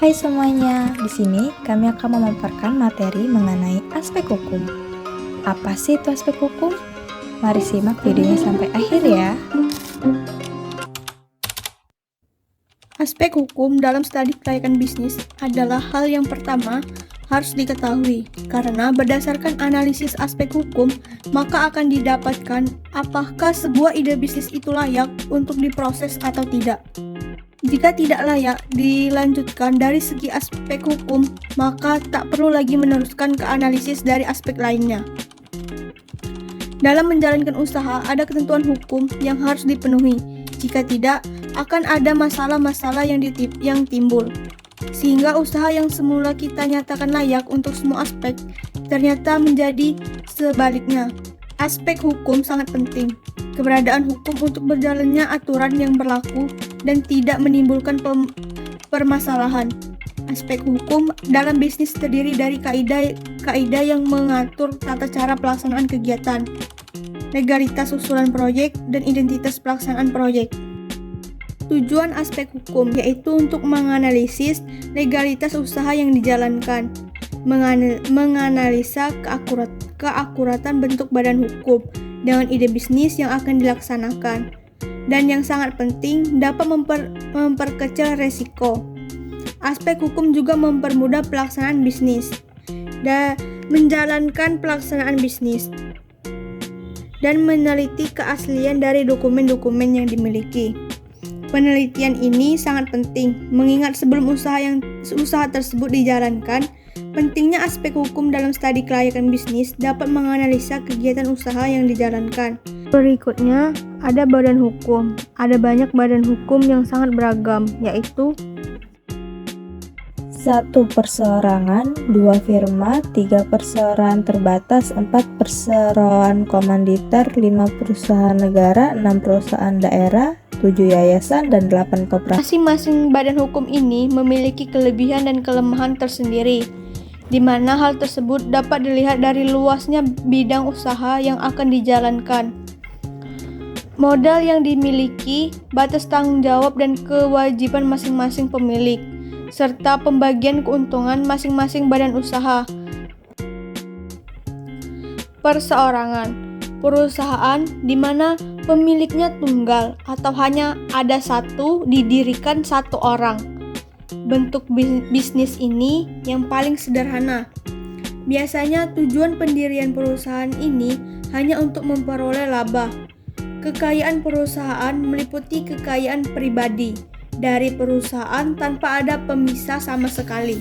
Hai semuanya, di sini kami akan memaparkan materi mengenai aspek hukum. Apa sih itu aspek hukum? Mari simak videonya sampai akhir ya. Aspek hukum dalam studi kelayakan bisnis adalah hal yang pertama harus diketahui, karena berdasarkan analisis aspek hukum, maka akan didapatkan apakah sebuah ide bisnis itu layak untuk diproses atau tidak. Jika tidak layak dilanjutkan dari segi aspek hukum, maka tak perlu lagi meneruskan ke analisis dari aspek lainnya. Dalam menjalankan usaha, ada ketentuan hukum yang harus dipenuhi. Jika tidak, akan ada masalah-masalah yang timbul. Sehingga usaha yang semula kita nyatakan layak untuk semua aspek, ternyata menjadi sebaliknya. Aspek hukum sangat penting. Keberadaan hukum untuk berjalannya aturan yang berlaku dan tidak menimbulkan permasalahan. Aspek hukum dalam bisnis terdiri dari kaidah yang mengatur tata cara pelaksanaan kegiatan, legalitas usulan proyek, dan identitas pelaksanaan proyek. Tujuan aspek hukum yaitu untuk menganalisis legalitas usaha yang dijalankan, menganalisa keakuratan bentuk badan hukum dengan ide bisnis yang akan dilaksanakan, dan yang sangat penting dapat memperkecil resiko. Aspek hukum juga mempermudah pelaksanaan bisnis dan menjalankan pelaksanaan bisnis dan meneliti keaslian dari dokumen-dokumen yang dimiliki. Penelitian ini sangat penting mengingat sebelum usaha tersebut dijalankan, pentingnya aspek hukum dalam studi kelayakan bisnis dapat menganalisa kegiatan usaha yang dijalankan. Berikutnya, ada badan hukum. Ada banyak badan hukum yang sangat beragam, yaitu 1. Perseorangan, 2. Firma, 3. Perseroan terbatas, 4. Perseroan komanditer, 5. Perusahaan negara, 6. Perusahaan daerah, 7 yayasan, dan 8 koperasi. Masing-masing badan hukum ini memiliki kelebihan dan kelemahan tersendiri, di mana hal tersebut dapat dilihat dari luasnya bidang usaha yang akan dijalankan, modal yang dimiliki, batas tanggung jawab dan kewajiban masing-masing pemilik, serta pembagian keuntungan masing-masing badan usaha. Perseorangan, perusahaan di mana pemiliknya tunggal atau hanya ada satu, didirikan satu orang. Bentuk bisnis ini yang paling sederhana. Biasanya tujuan pendirian perusahaan ini hanya untuk memperoleh laba. Kekayaan perusahaan meliputi kekayaan pribadi dari perusahaan tanpa ada pemisah sama sekali.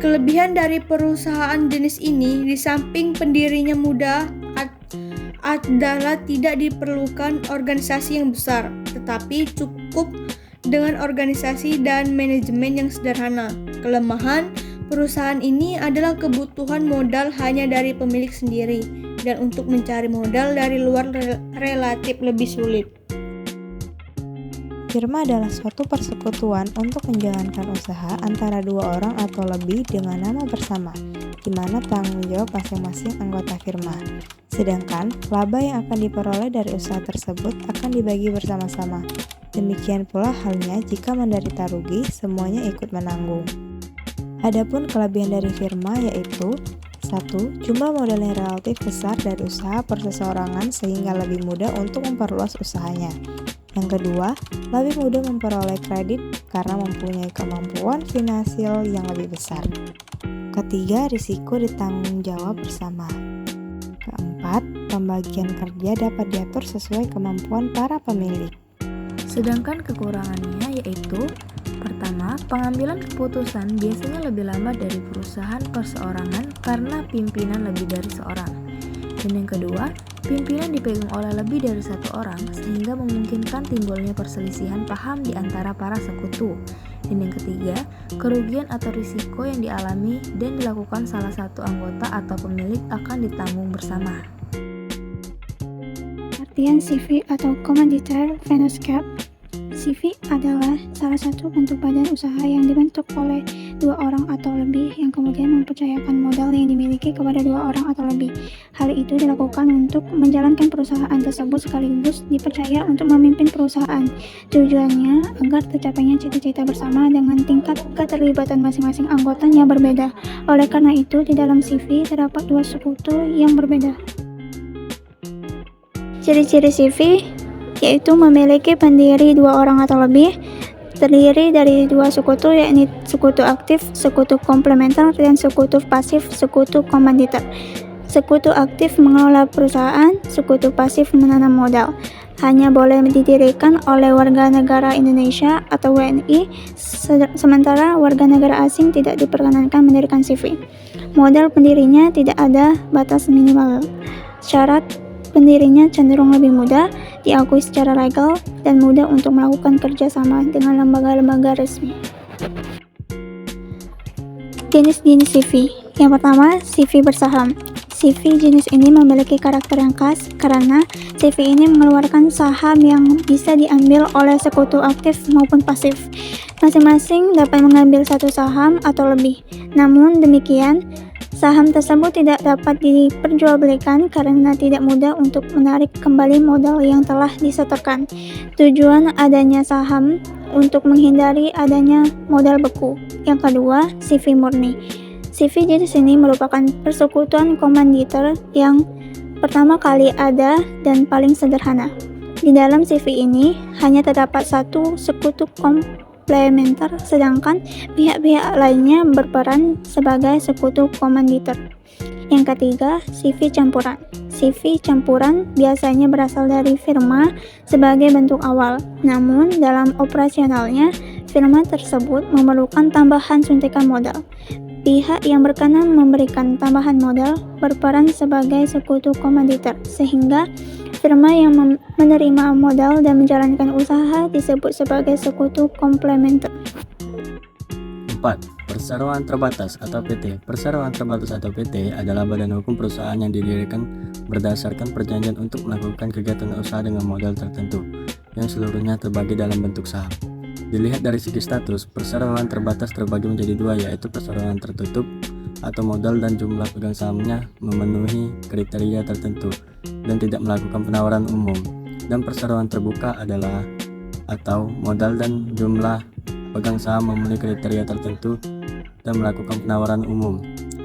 Kelebihan dari perusahaan jenis ini di samping pendirinya mudah adalah tidak diperlukan organisasi yang besar, tetapi cukup dengan organisasi dan manajemen yang sederhana. Kelemahan perusahaan ini adalah kebutuhan modal hanya dari pemilik sendiri, dan untuk mencari modal dari luar relatif lebih sulit. Firma adalah suatu persekutuan untuk menjalankan usaha antara dua orang atau lebih dengan nama bersama, di mana tanggung jawab masing-masing anggota firma. Sedangkan, laba yang akan diperoleh dari usaha tersebut akan dibagi bersama-sama. Demikian pula halnya jika menderita rugi, semuanya ikut menanggung. Adapun kelebihan dari firma yaitu 1. Jumlah modal yang relatif besar dari usaha perseorangan sehingga lebih mudah untuk memperluas usahanya. Yang kedua, lebih mudah memperoleh kredit karena mempunyai kemampuan finansial yang lebih besar. Ketiga, risiko ditanggung jawab bersama. Keempat, pembagian kerja dapat diatur sesuai kemampuan para pemilik. Sedangkan kekurangannya yaitu: pertama, pengambilan keputusan biasanya lebih lambat dari perusahaan perseorangan karena pimpinan lebih dari seorang. Dan yang kedua, pimpinan dipegang oleh lebih dari satu orang sehingga memungkinkan timbulnya perselisihan paham di antara para sekutu. Dan yang ketiga, kerugian atau risiko yang dialami dan dilakukan salah satu anggota atau pemilik akan ditanggung bersama. Artian CV atau Commandeiter Venus Cap. CV adalah salah satu bentuk badan usaha yang dibentuk oleh 2 orang atau lebih yang kemudian mempercayakan modal yang dimiliki kepada 2 orang atau lebih. Hal itu dilakukan untuk menjalankan perusahaan tersebut sekaligus dipercaya untuk memimpin perusahaan. Tujuannya agar tercapainya cita-cita bersama dengan tingkat keterlibatan masing-masing anggotanya berbeda. Oleh karena itu, di dalam CV terdapat 2 sekutu yang berbeda. Ciri-ciri CV yaitu memiliki pendiri 2 orang atau lebih, terdiri dari 2 sekutu, yakni sekutu aktif, sekutu komplementer, dan sekutu pasif, sekutu komanditer. Sekutu aktif mengelola perusahaan, sekutu pasif menanam modal. Hanya boleh didirikan oleh warga negara Indonesia atau WNI, sementara warga negara asing tidak diperkenankan mendirikan CV. Modal pendirinya tidak ada batas minimal. Syarat pendirinya cenderung lebih mudah, diakui secara legal, dan mudah untuk melakukan kerjasama dengan lembaga-lembaga resmi. Jenis-jenis CV. Yang pertama, CV bersaham. CV jenis ini memiliki karakter yang khas karena CV ini mengeluarkan saham yang bisa diambil oleh sekutu aktif maupun pasif. Masing-masing dapat mengambil 1 saham atau lebih. Namun demikian, saham tersebut tidak dapat diperjualbelikan karena tidak mudah untuk menarik kembali modal yang telah disetorkan. Tujuan adanya saham untuk menghindari adanya modal beku. Yang kedua, CV murni. CV jenis ini merupakan persekutuan komanditer yang pertama kali ada dan paling sederhana. Di dalam CV ini hanya terdapat 1 sekutu komplementer, sedangkan pihak-pihak lainnya berperan sebagai sekutu komanditer. Yang ketiga, CV campuran. CV campuran biasanya berasal dari firma sebagai bentuk awal, namun dalam operasionalnya, firma tersebut memerlukan tambahan suntikan modal. Pihak yang berkenan memberikan tambahan modal berperan sebagai sekutu komanditer, sehingga firma yang menerima modal dan menjalankan usaha disebut sebagai sekutu komplementer. 4. Perseroan terbatas atau PT. Perseroan terbatas atau PT adalah badan hukum perusahaan yang didirikan berdasarkan perjanjian untuk melakukan kegiatan usaha dengan modal tertentu, yang seluruhnya terbagi dalam bentuk saham. Dilihat dari segi status, perseroan terbatas terbagi menjadi 2, yaitu perseroan tertutup atau modal dan jumlah pegang sahamnya memenuhi kriteria tertentu dan tidak melakukan penawaran umum, dan perseroan terbuka adalah atau modal dan jumlah pegang saham memenuhi kriteria tertentu dan melakukan penawaran umum.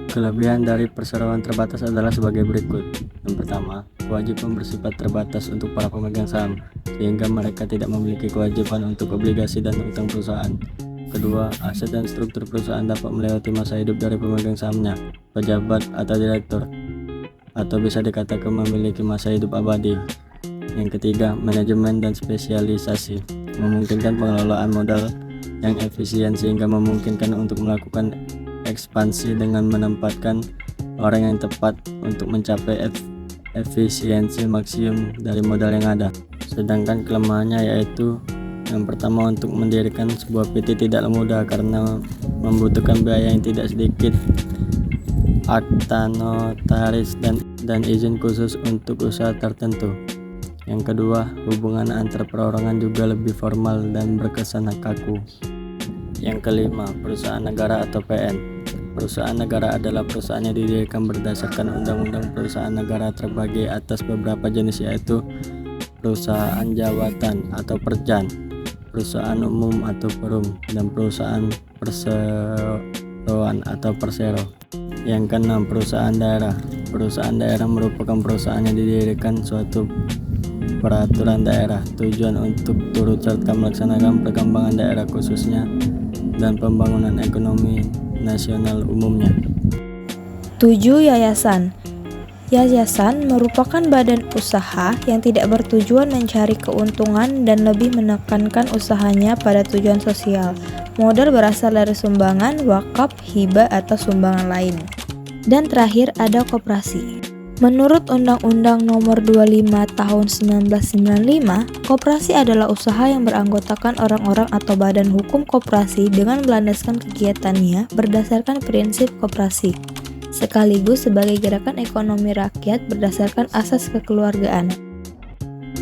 Kelebihan dari perseroan terbatas adalah sebagai berikut. Yang pertama, kewajiban bersifat terbatas untuk para pemegang saham, sehingga mereka tidak memiliki kewajiban untuk obligasi dan utang perusahaan. Kedua, aset dan struktur perusahaan dapat melewati masa hidup dari pemegang sahamnya, pejabat atau direktur, atau bisa dikatakan memiliki masa hidup abadi. Yang ketiga, manajemen dan spesialisasi, memungkinkan pengelolaan modal yang efisien sehingga memungkinkan untuk melakukan ekspansi dengan menempatkan orang yang tepat untuk mencapai efisiensi maksimum dari modal yang ada. Sedangkan kelemahannya yaitu yang pertama, untuk mendirikan sebuah PT tidaklah mudah karena membutuhkan biaya yang tidak sedikit, akta notaris dan izin khusus untuk usaha tertentu. Yang kedua, hubungan antar perorangan juga lebih formal dan berkesan kaku. Yang kelima, perusahaan negara atau PN. Perusahaan negara adalah perusahaan yang didirikan berdasarkan Undang-Undang Perusahaan Negara terbagi atas beberapa jenis, yaitu perusahaan jawatan atau perjan, perusahaan umum atau perum, dan perusahaan perseroan atau persero. Yang keenam, perusahaan daerah. Perusahaan daerah merupakan perusahaan yang didirikan suatu peraturan daerah, tujuan untuk turut serta melaksanakan perkembangan daerah khususnya dan pembangunan ekonomi nasional umumnya. 7. Yayasan. Yayasan merupakan badan usaha yang tidak bertujuan mencari keuntungan dan lebih menekankan usahanya pada tujuan sosial. Modal berasal dari sumbangan, wakaf, hibah, atau sumbangan lain. Dan terakhir ada koperasi. Menurut Undang-Undang Nomor 25 Tahun 1995, koperasi adalah usaha yang beranggotakan orang-orang atau badan hukum koperasi dengan melandaskan kegiatannya berdasarkan prinsip koperasi, sekaligus sebagai gerakan ekonomi rakyat berdasarkan asas kekeluargaan.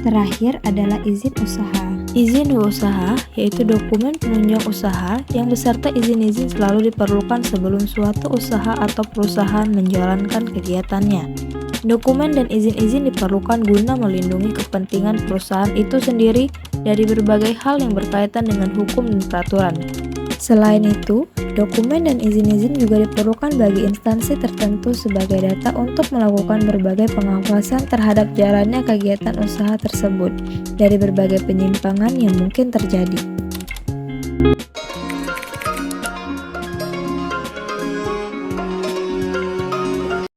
Terakhir adalah izin usaha. Izin usaha yaitu dokumen penunjang usaha yang beserta izin-izin selalu diperlukan sebelum suatu usaha atau perusahaan menjalankan kegiatannya. Dokumen dan izin-izin diperlukan guna melindungi kepentingan perusahaan itu sendiri dari berbagai hal yang berkaitan dengan hukum dan peraturan. Selain itu, dokumen dan izin-izin juga diperlukan bagi instansi tertentu sebagai data untuk melakukan berbagai pengawasan terhadap jalannya kegiatan usaha tersebut dari berbagai penyimpangan yang mungkin terjadi.